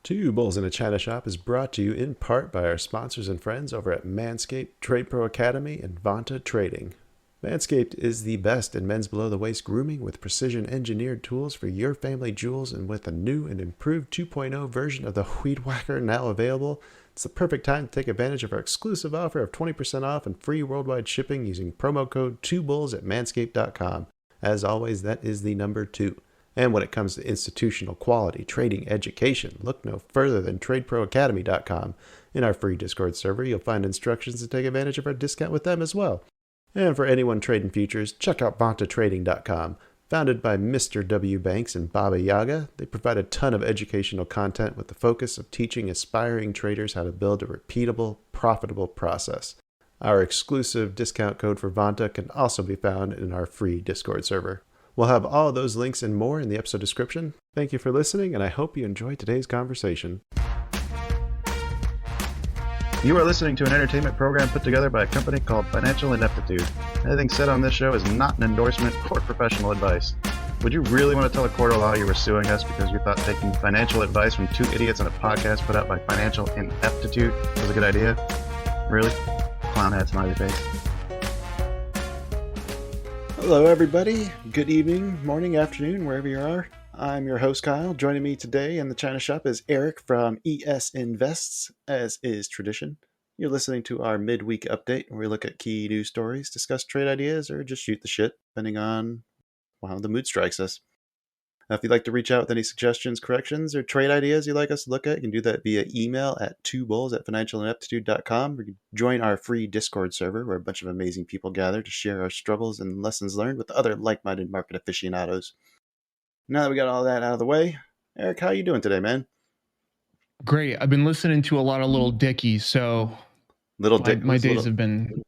Two Bulls in a China Shop is brought to you in part by our sponsors and friends over at Manscaped, Trade Pro Academy, and Vanta Trading. Manscaped is the best in men's below-the-waist grooming with precision-engineered tools for your family jewels, and with a new and improved 2.0 version of the Weed Whacker now available, it's the perfect time to take advantage of our exclusive offer of 20% off and free worldwide shipping using promo code 2bulls at manscaped.com. As always, that is the number 2. And when it comes to institutional quality trading education, look no further than TradeProAcademy.com. In our free Discord server, you'll find instructions to take advantage of our discount with them as well. And for anyone trading futures, check out VantaTrading.com. Founded by Mr. W. Banks and Baba Yaga, they provide a ton of educational content with the focus of teaching aspiring traders how to build a repeatable, profitable process. Our exclusive discount code for Vanta can also be found in our free Discord server. We'll have all of those links and more in the episode description. Thank you for listening, and I hope you enjoyed today's conversation. You are listening to an entertainment program put together by a company called Financial Ineptitude. Anything said on this show is not an endorsement or professional advice. Would you really want to tell a court of law you were suing us because you thought taking financial advice from two idiots on a podcast put out by Financial Ineptitude was a good idea? Really? Clown hat smiley face. Hello, everybody. Good evening, morning, afternoon, wherever you are. I'm your host, Kyle. Joining me today in the China Shop is Erik from ES Invests, as is tradition. You're listening to our midweek update, where we look at key news stories, discuss trade ideas, or just shoot the shit, depending on how the mood strikes us. If you'd like to reach out with any suggestions, corrections, or trade ideas you'd like us to look at, you can do that via email at 2bulls@financialineptitude.com. Or you can join our free Discord server, where a bunch of amazing people gather to share our struggles and lessons learned with other like-minded market aficionados. Now that we got all that out of the way, Erik, how you doing today, man? Great. I've been listening to a lot of Lil Dicky, so my days have been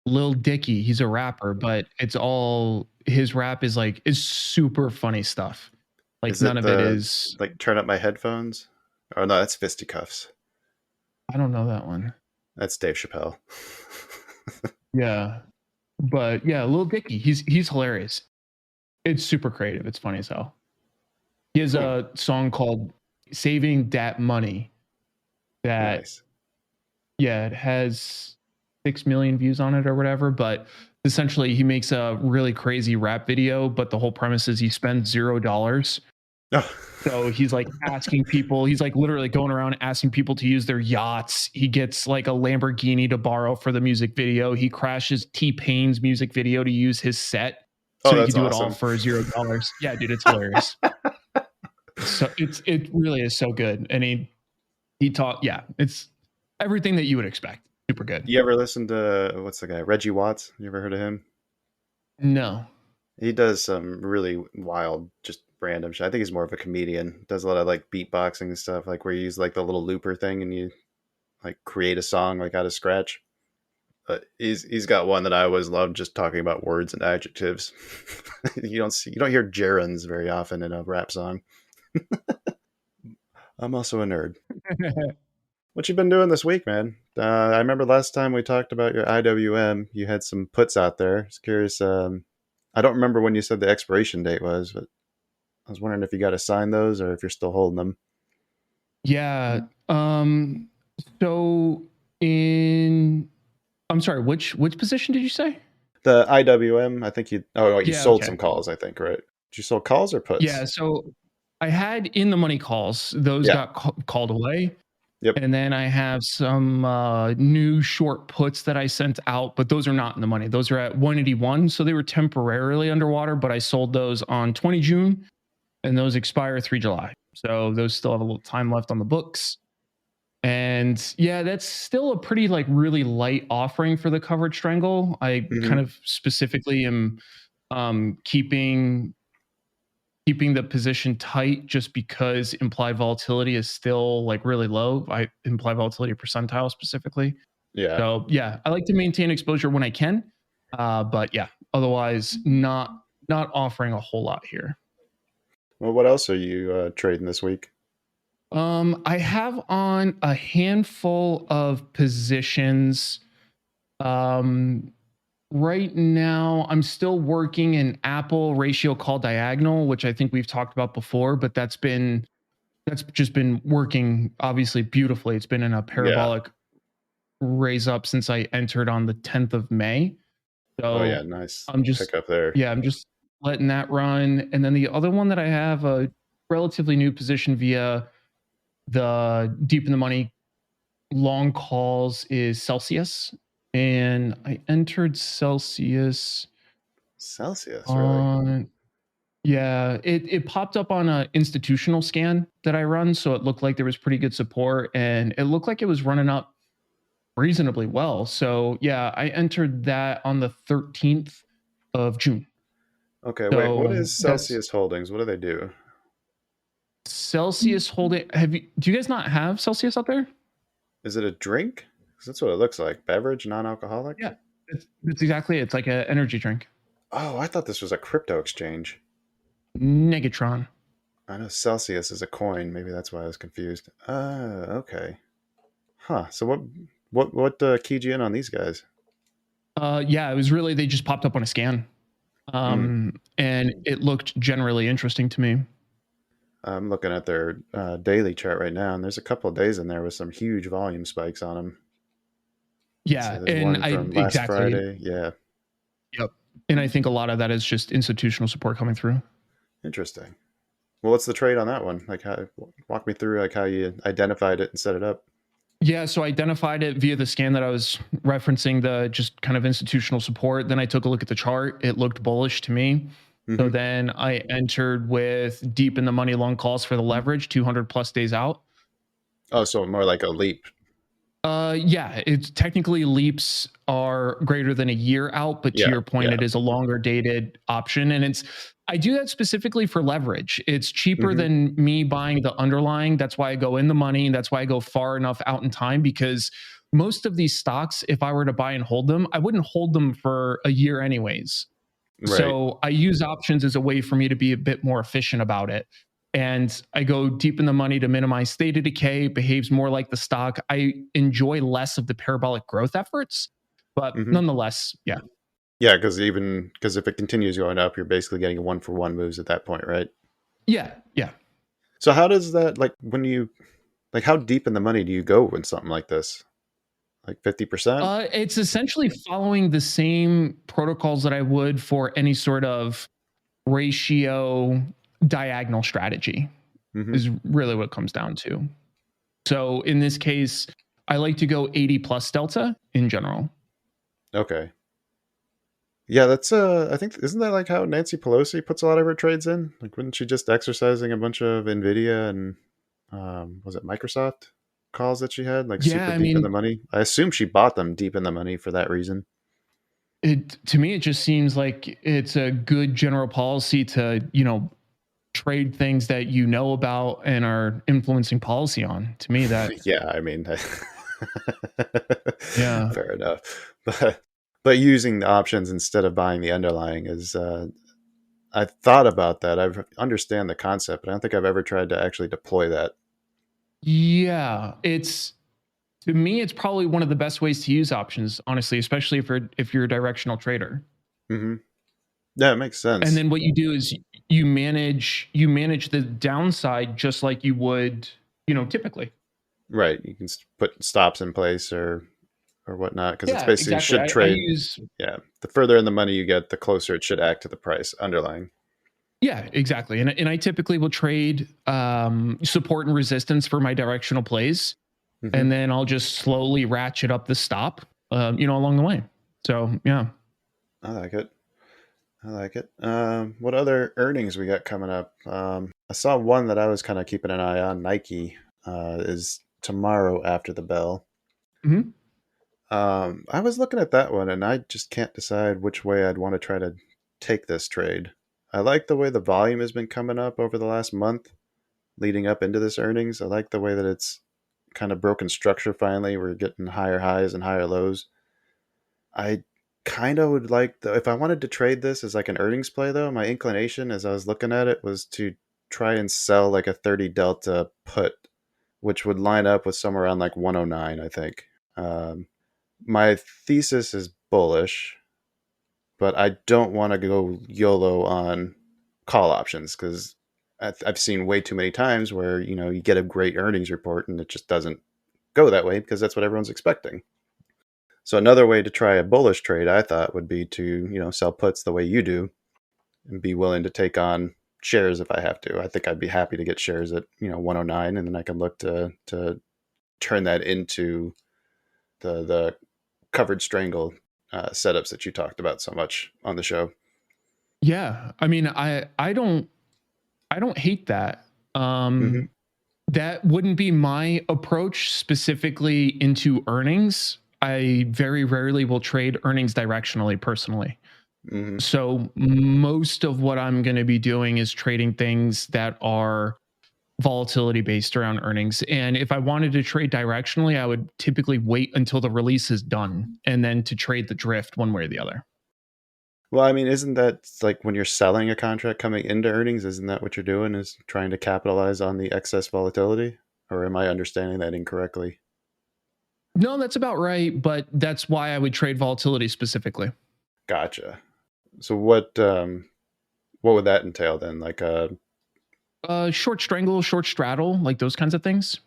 Lil Dicky. He's a rapper, but it's all his rap is super funny stuff. Like none of it is like turn up my headphones. Oh no, that's fisticuffs. I don't know that one. That's Dave Chappelle. Yeah, but yeah, Lil Dicky. He's hilarious. It's super creative. It's funny as hell. He has a song called "Saving Dat Money." That nice. Yeah, it has 6 million views on it or whatever, but essentially he makes a really crazy rap video, but the whole premise is he spends $0. So he's like asking people, he's like literally going around asking people to use their yachts. He gets like a Lamborghini to borrow for the music video. He crashes T-Pain's music video to use his set. So he can do it all for $0. Yeah, dude, it's hilarious. So it really is so good. And he taught, it's everything that you would expect. Super good. You ever listen to, what's the guy, Reggie Watts? You ever heard of him? No. He does some really wild, just random shit. I think he's more of a comedian. Does a lot of like beatboxing and stuff, like where you use like the little looper thing and you like create a song like out of scratch. But he's got one that I always love, just talking about words and adjectives. You don't hear gerunds very often in a rap song. I'm also a nerd. What you been doing this week, man? I remember last time we talked about your IWM, you had some puts out there. I was curious. I don't remember when you said the expiration date was, but I was wondering if you got to sign those or if you're still holding them. Yeah. So I'm sorry, which position did you say? The IWM, I think you sold some calls, I think, right? Did you sell calls or puts? Yeah, so I had in the money calls. Those got called away. Yep. And then I have some new short puts that I sent out, but those are not in the money. Those are at 181. So they were temporarily underwater, but I sold those on 20 June and those expire 3 July. So those still have a little time left on the books. And yeah, that's still a pretty like really light offering for the covered strangle. I kind of specifically am keeping the position tight just because implied volatility is still like really low. Implied volatility percentile specifically. Yeah. So yeah, I like to maintain exposure when I can. But yeah, otherwise not offering a whole lot here. Well, what else are you trading this week? I have on a handful of positions. Right now, I'm still working an Apple ratio call diagonal, which I think we've talked about before, but that's been that's just been working obviously beautifully. It's been in a Yeah. parabolic raise up since I entered on the 10th of May. Oh yeah, So nice I'm just, pickup there. yeah, I'm just letting that run. And then the other one that I have a relatively new position via the deep in the money long calls is Celsius. And I entered Celsius Celsius, really? on, yeah, it popped up on a institutional scan that I run. So it looked like there was pretty good support and it looked like it was running up reasonably well. So yeah, I entered that on the 13th of June. Okay, wait. What So is that's Celsius Holdings? What do they do? Celsius holding. Have you? Do you guys not have Celsius out there? Is it a drink? 'Cause that's what it looks like. Beverage, non-alcoholic. Yeah, it's exactly it. It's like an energy drink. Oh, I thought this was a crypto exchange. Negatron. I know Celsius is a coin. Maybe that's why I was confused. Okay. Huh. So what keyed you in on these guys? Yeah, it was really they just popped up on a scan, Hmm. and it looked generally interesting to me. I'm looking at their daily chart right now, and there's a couple of days in there with some huge volume spikes on them. So Yeah, there's and one I from last exactly. Friday. Yeah, Yep. And I think a lot of that is just institutional support coming through. interesting. Well, what's the trade on that one? Like, how walk me through like how you identified it and set it up. Yeah, so I identified it via the scan that I was referencing, the just kind of institutional support. Then I took a look at the chart. It looked bullish to me. So Hmm. then I entered with deep in the money long calls for the leverage, 200 plus days out. Oh, so more like a leap. Yeah, it's technically leaps are greater than a year out, but to Yeah, your point, yeah. it is a longer dated option. And I do that specifically for leverage. It's cheaper Hmm. than me buying the underlying. That's why I go in the money. And that's why I go far enough out in time because most of these stocks, if I were to buy and hold them, I wouldn't hold them for a year anyways. Right. So I use options as a way for me to be a bit more efficient about it. And I go deep in the money to minimize theta decay, behaves more like the stock. I enjoy less of the parabolic growth efforts, but Hmm. nonetheless, yeah. Yeah, because if it continues going up, you're basically getting a one for one moves at that point, right? Yeah, yeah. So how does that like when you like how deep in the money do you go with something like this? Like 50%? It's essentially following the same protocols that I would for any sort of ratio diagonal strategy, Hmm. is really what it comes down to. So in this case, I like to go 80 plus delta in general. Okay. Yeah, that's I think isn't that like how Nancy Pelosi puts a lot of her trades in? Like wasn't she just exercising a bunch of Nvidia and was it Microsoft calls that she had like Yeah, super I deep in the mean, money? I assume she bought them deep in the money for that reason. it to me it just seems like it's a good general policy to, trade things that you know about and are influencing policy on. To me that, Yeah, I mean, yeah. fair enough. But using the options instead of buying the underlying is I thought about that. I understand the concept, but I don't think I've ever tried to actually deploy that. Yeah, it's to me it's probably one of the best ways to use options, honestly, especially if you're a directional trader. Hmm. Yeah, it makes And sense. then what you do is you manage the downside just like you would, typically. Right. You can put stops in place or whatnot because it's Yeah, basically exactly. should I trade. use Yeah, the further in the money you get, the closer it should act to the price underlying. Yeah, exactly. And I typically will trade support and resistance for my directional plays, Hmm. and then I'll just slowly ratchet up the stop, along the way. So yeah. I like it. I like it. What other earnings we got coming up? I saw one that I was kind of keeping an eye on. Nike is tomorrow after the bell. Mhm. I was looking at that one, and I just can't decide which way I'd want to try to take this trade. I like the way the volume has been coming up over the last month, leading up into this earnings. I like the way that it's kind of broken structure finally. We're getting higher highs and higher lows. I kind of would like the if I wanted to trade this as like an earnings play though, my inclination as I was looking at it was to try and sell like a 30 delta put, which would line up with somewhere around like 109, I think. My thesis is bullish, but I don't want to go YOLO on call options because I've seen way too many times where, you get a great earnings report and it just doesn't go that way because that's what everyone's expecting. So another way to try a bullish trade, I thought, would be to, sell puts the way you do and be willing to take on shares if I have to. I think I'd be happy to get shares at, 109, and then I can look to turn that into the covered strangle setups that you talked about so much on the show. Yeah. I mean, I don't hate that. That wouldn't be my approach specifically into earnings. I very rarely will trade earnings directionally personally. So most of what I'm going to be doing is trading things that are volatility based around earnings. And if I wanted to trade directionally, I would typically wait until the release is done and then to trade the drift one way or the other. Well, I mean, isn't that like when you're selling a contract coming into earnings? Isn't that what you're doing, is trying to capitalize on the excess volatility? Or am I understanding that incorrectly? No, that's about right. But that's why I would trade volatility specifically. Gotcha. So what would that entail then? Like short strangle, short straddle, like those kinds of things.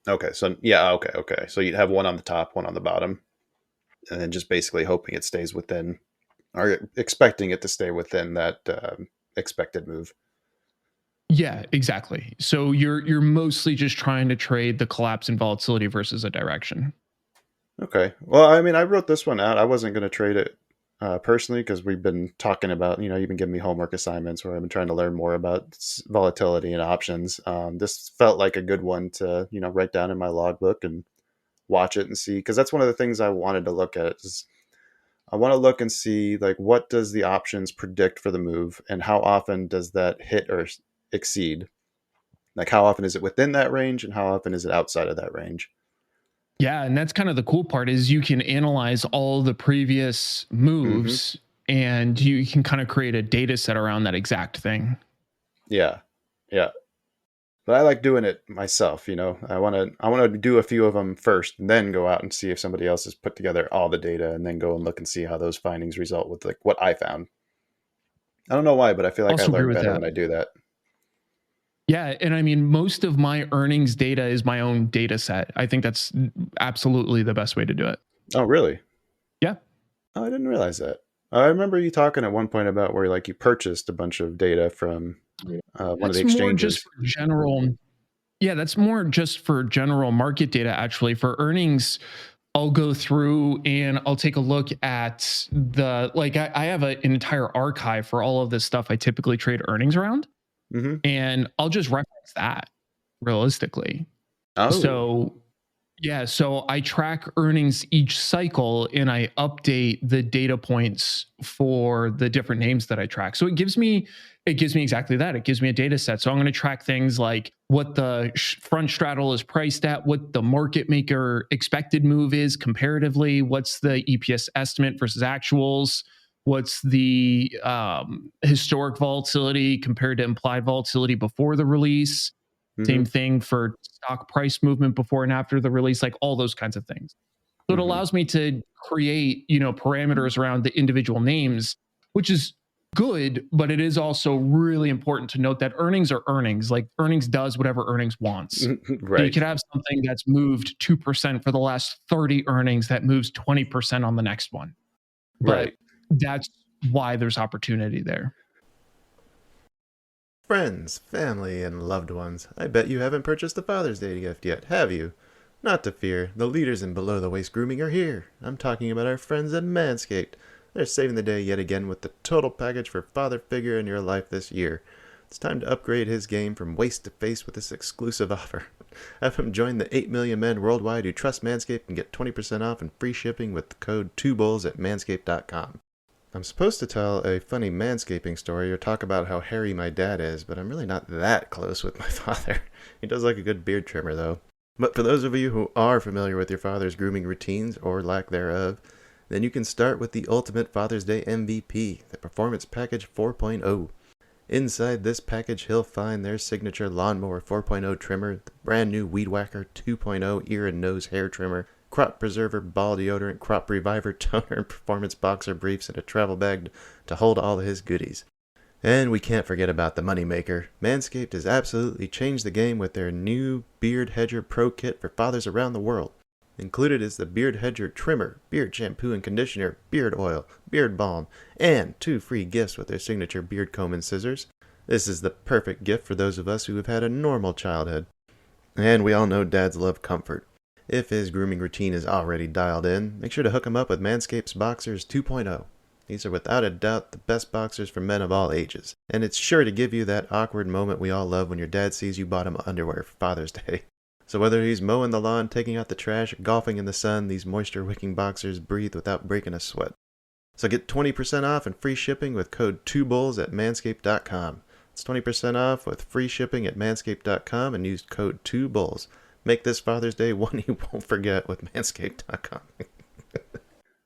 okay, so yeah, okay. So you'd have one on the top, one on the bottom, and then just basically hoping it stays within, or expecting it to stay within that expected move. Yeah, exactly. So you're mostly just trying to trade the collapse in volatility versus a direction. Okay. Well, I mean, I wrote this one out. I wasn't going to trade it personally because we've been talking about, you've been giving me homework assignments where I've been trying to learn more about volatility and options. This felt like a good one to, write down in my logbook and watch it and see, because that's one of the things I wanted to look at. Is I want to look and see, like, what does the options predict for the move and how often does that hit or exceed? Like, how often is it within that range and how often is it outside of that range? Yeah, and that's kind of the cool part is you can analyze all the previous moves and you can kind of create a data set around that exact thing. Yeah. But I like doing it myself, I want to do a few of them first and then go out and see if somebody else has put together all the data and then go and look and see how those findings result with like what I found. I don't know why, but I feel like I learn better when I do that. Yeah, and I mean, most of my earnings data is my own data set. I think that's absolutely the best way to do it. Oh, really? Yeah. Oh, I didn't realize that. I remember you talking at one point about where like you purchased a bunch of data from one of the exchanges. More just for general. Yeah, that's more just for general market data. Actually, for earnings, I'll go through and I'll take a look at I have an entire archive for all of this stuff I typically trade earnings around. And I'll just reference that realistically. Oh. So I track earnings each cycle and I update the data points for the different names that I track. So it gives me exactly that. It gives me a data set. So I'm going to track things like what the front straddle is priced at, what the market maker expected move is comparatively, what's the EPS estimate versus actuals, what's the historic volatility compared to implied volatility before the release. Same thing for stock price movement before and after the release, like all those kinds of things. So it allows me to create, parameters around the individual names, which is good, but it is also really important to note that earnings are earnings. Like earnings does whatever earnings wants. Right. So you could have something that's moved 2% for the last 30 earnings that moves 20% on the next one. But that's why there's opportunity there. Friends, family, and loved ones, I bet you haven't purchased a Father's Day gift yet, have you? Not to fear, the leaders in below-the-waist grooming are here. I'm talking about our friends at Manscaped. They're saving the day yet again with the total package for father figure in your life this year. It's time to upgrade his game from waist to face with this exclusive offer. Have him join the 8 million men worldwide who trust Manscaped and get 20% off and free shipping with the code 2bulls at manscaped.com. I'm supposed to tell a funny manscaping story or talk about how hairy my dad is, but I'm really not that close with my father. He does like a good beard trimmer, though. But for those of you who are familiar with your father's grooming routines, or lack thereof, then you can start with the ultimate Father's Day MVP, the Performance Package 4.0. Inside this package, he'll find their signature Lawnmower 4.0 trimmer, the brand new Weed Whacker 2.0 ear and nose hair trimmer, Crop Preserver, Ball Deodorant, Crop Reviver, Toner, and Performance Boxer Briefs, and a travel bag to hold all of his goodies. And we can't forget about the moneymaker. Manscaped has absolutely changed the game with their new Beard Hedger Pro Kit for fathers around the world. Included is the Beard Hedger Trimmer, Beard Shampoo and Conditioner, Beard Oil, Beard Balm, and 2 free gifts with their signature beard comb and scissors. This is the perfect gift for those of us who have had a normal childhood. And we all know dads love comfort. If his grooming routine is already dialed in, make sure to hook him up with Manscaped's Boxers 2.0. These are without a doubt the best boxers for men of all ages, and it's sure to give you that awkward moment we all love when your dad sees you bought him underwear for Father's Day. So whether he's mowing the lawn, taking out the trash, or golfing in the sun, these moisture-wicking boxers breathe without breaking a sweat. So get 20% off and free shipping with code 2bulls at manscaped.com. It's 20% off with free shipping at manscaped.com and use code 2bulls. Make this Father's Day one you won't forget with manscaped.com.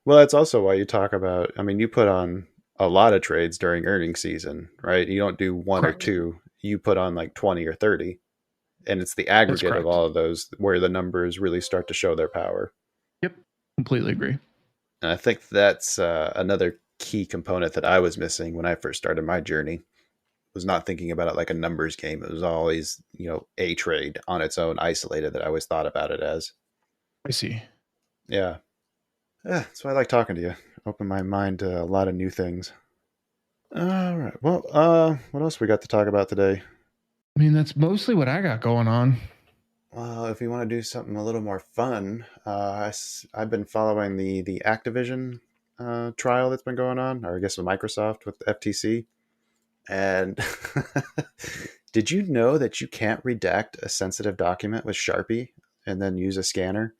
Well, that's also why you talk about, I mean, you put on a lot of trades during earnings season, right? You don't do one or Correct. two. You put on like 20 or 30. And it's the That's aggregate of correct. all of those where the numbers really start to show their power. Yep. Completely agree. And I think that's another key component that I was missing when I first started my journey. Was not thinking about it like a numbers game. It was always, a trade on its own, isolated, that I always thought about it as. I see. Yeah. Yeah, that's why I like talking to you. Open my mind to a lot of new things. All right. Well, what else we got to talk about today? I mean, that's mostly what I got going on. Well, if you want to do something a little more fun, I've been following the Activision trial that's been going on, or I guess with Microsoft with the FTC. And did you know that you can't redact a sensitive document with Sharpie and then use a scanner?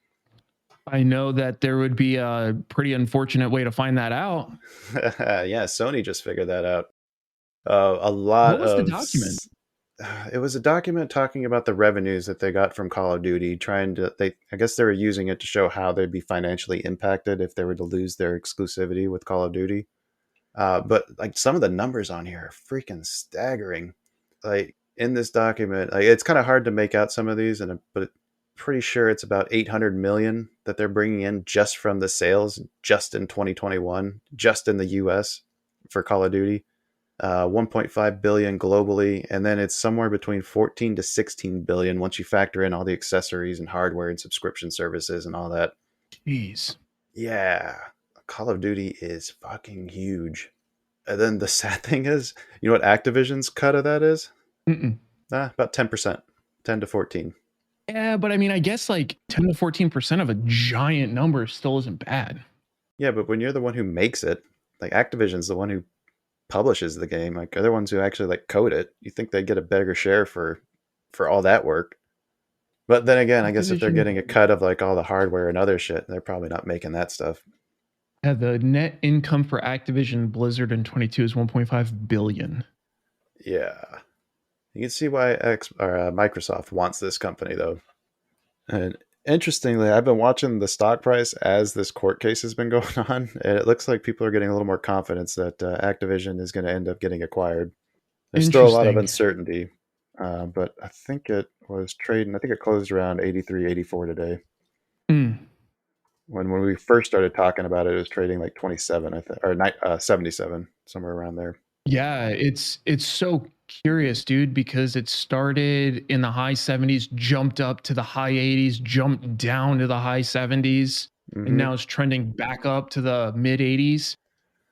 I know that there would be a pretty unfortunate way to find that out. Yeah, Sony just figured that out. A lot What was the of document? it was a document talking about the revenues that they got from Call of Duty, I guess they were using it to show how they'd be financially impacted if they were to lose their exclusivity with Call of Duty. But like some of the numbers on here are freaking staggering. Like in this document, like, it's kind of hard to make out some of these, but pretty sure it's about 800 million that they're bringing in just from the sales, just in 2021, just in the US for Call of Duty. 1.5 billion globally, and then it's somewhere between 14 to 16 billion once you factor in all the accessories and hardware and subscription services and all that. Jeez. Yeah, Call of Duty is fucking huge. And then the sad thing is, you know what Activision's cut of that is? Mm-mm. About 10%, 10 to 14. Yeah, but I mean, I guess like 10 to 14% of a giant number still isn't bad. Yeah, but when you're the one who makes it, like Activision's the one who publishes the game, like other ones who actually like code it, you think they'd get a bigger share for all that work. But then again, I guess if they're getting a cut of like all the hardware and other shit, they're probably not making that stuff. Yeah, the net income for Activision Blizzard in 22 is 1.5 billion. Yeah, you can see why Microsoft wants this company though. And interestingly, I've been watching the stock price as this court case has been going on, and it looks like people are getting a little more confidence that Activision is going to end up getting acquired. There's still a lot of uncertainty, but I think it was trading. I think it closed around 83, 84 today. Mm. When we first started talking about it, it was trading like 27, I think, or 77, somewhere around there. Yeah, it's so curious, dude, because it started in the high 70s, jumped up to the high 80s, jumped down to the high 70s, and now it's trending back up to the mid 80s.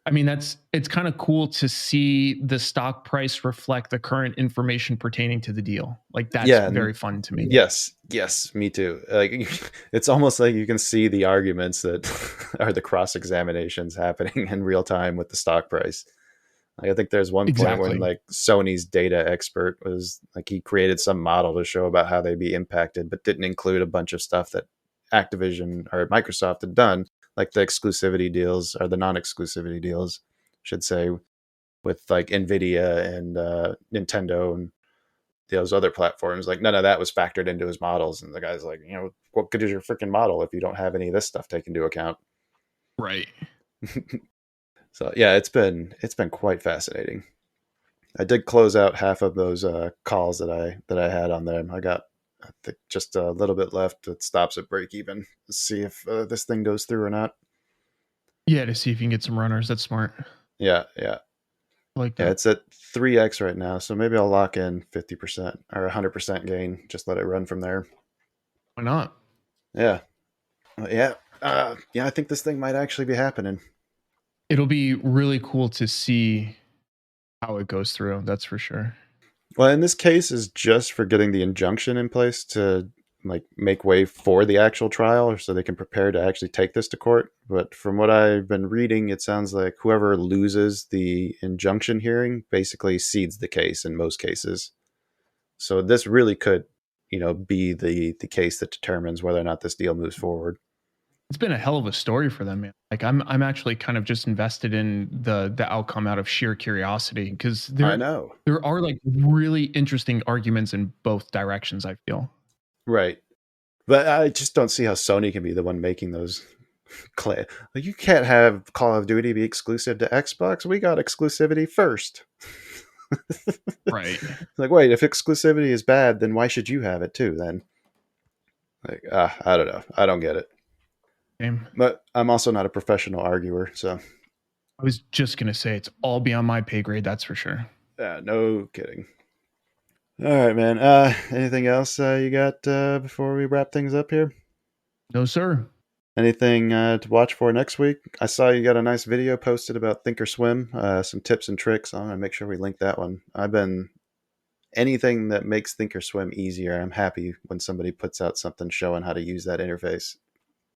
I mean, it's kind of cool to see the stock price reflect the current information pertaining to the deal. Like that's very fun to me. Yes, me too. Like it's almost like you can see the arguments that are the cross examinations happening in real time with the stock price. Like, I think there's one point when like Sony's data expert was like he created some model to show about how they'd be impacted, but didn't include a bunch of stuff that Activision or Microsoft had done, like the exclusivity deals or the non-exclusivity deals, should say, with like Nvidia and Nintendo and those other platforms. Like none of that was factored into his models, and the guy's like, what good is your freaking model if you don't have any of this stuff taken into account? Right. So yeah, it's been quite fascinating. I did close out half of those calls that I had on them. I got, I think, just a little bit left. It stops at break even. Let's see if this thing goes through or not. Yeah, to see if you can get some runners. That's smart. Yeah. I like Yeah, that. it's at 3x right now, so maybe I'll lock in 50% or 100% gain. Just let it run from there. Why not? Yeah. Yeah. Yeah, I think this thing might actually be happening. It'll be really cool to see how it goes through. That's for sure. Well, in this case is just for getting the injunction in place to like make way for the actual trial or so they can prepare to actually take this to court. But from what I've been reading, it sounds like whoever loses the injunction hearing basically cedes the case in most cases. So this really could, be the case that determines whether or not this deal moves forward. It's been a hell of a story for them, man. Like I'm actually kind of just invested in the outcome out of sheer curiosity because I know. there are like really interesting arguments in both directions, I feel. Right. But I just don't see how Sony can be the one making those claims. Like, you can't have Call of Duty be exclusive to Xbox. We got exclusivity first. Right. Like, wait, if exclusivity is bad, then why should you have it too? Then, like, I don't know. I don't get it. Same. But I'm also not a professional arguer, so I was just gonna say it's all beyond my pay grade, that's for sure. no kidding. All right, man. Anything else you got before we wrap things up here? No, sir. Anything to watch for next week? I saw you got a nice video posted about Thinkorswim, some tips and tricks. I'm gonna make sure we link that one. Anything that makes Thinkorswim easier. I'm happy when somebody puts out something showing how to use that interface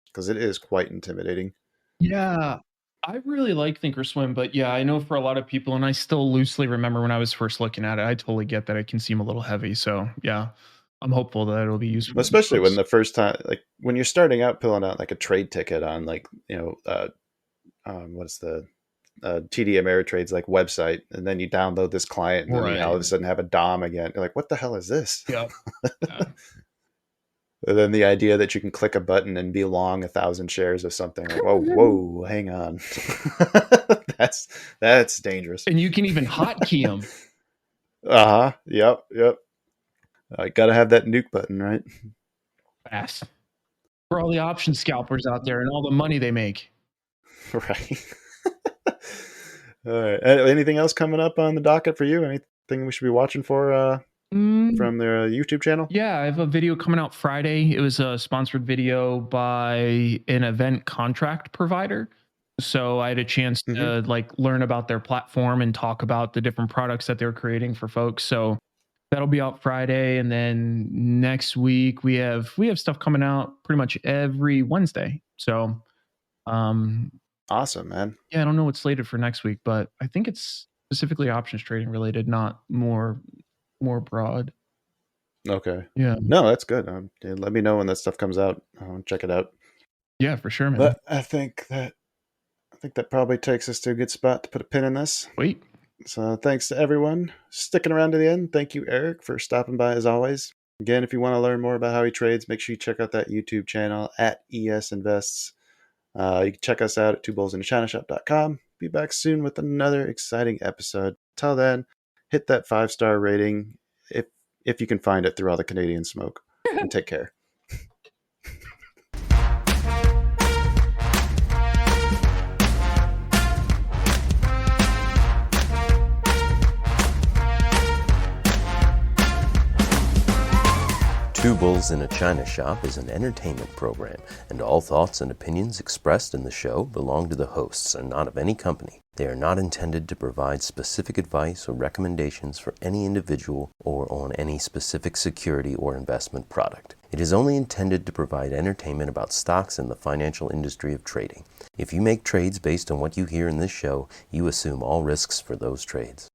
because it is quite intimidating. Yeah. I really like Thinkorswim, but yeah, I know for a lot of people, and I still loosely remember when I was first looking at it, I totally get that it can seem a little heavy. So yeah, I'm hopeful that it'll be useful. to Especially when folks. the first time, like when you're starting out, filling out like a trade ticket on like what's the TD Ameritrade's like website, and then you download this client, and then you all of a Right. sudden have a DOM again. You're like, what the hell is this? Yeah. Yeah. And then the idea that you can click a button and be long 1,000 shares of something, like, whoa, hang on, that's dangerous. And you can even hotkey them. Yep. I gotta have that nuke button, right? Fast. For all the option scalpers out there and all the money they make. Right. All right. Anything else coming up on the docket for you? Anything we should be watching for from their YouTube channel? Yeah, I have a video coming out Friday. It was a sponsored video by an event contract provider. So I had a chance to like learn about their platform and talk about the different products that they're creating for folks. So that'll be out Friday, and then next week we have stuff coming out pretty much every Wednesday. So Awesome, man. yeah, I don't know what's slated for next week, but I think it's specifically options trading related, not more broad. Okay. Yeah. No, that's good. Yeah, let me know when that stuff comes out. I'll check it out. Yeah, for sure, man. But I think that probably takes us to a good spot to put a pin in this. Wait. So thanks to everyone sticking around to the end. Thank you, Erik, for stopping by as always. Again, if you want to learn more about how he trades, make sure you check out that YouTube channel at ES Invests. You can check us out at twobullsinachinashop.com. Be back soon with another exciting episode. Till then, hit that 5-star rating if you can find it through all the Canadian smoke. And take care. Two Bulls in a China Shop is an entertainment program, and all thoughts and opinions expressed in the show belong to the hosts and not of any company. They are not intended to provide specific advice or recommendations for any individual or on any specific security or investment product. It is only intended to provide entertainment about stocks in the financial industry of trading. If you make trades based on what you hear in this show, you assume all risks for those trades.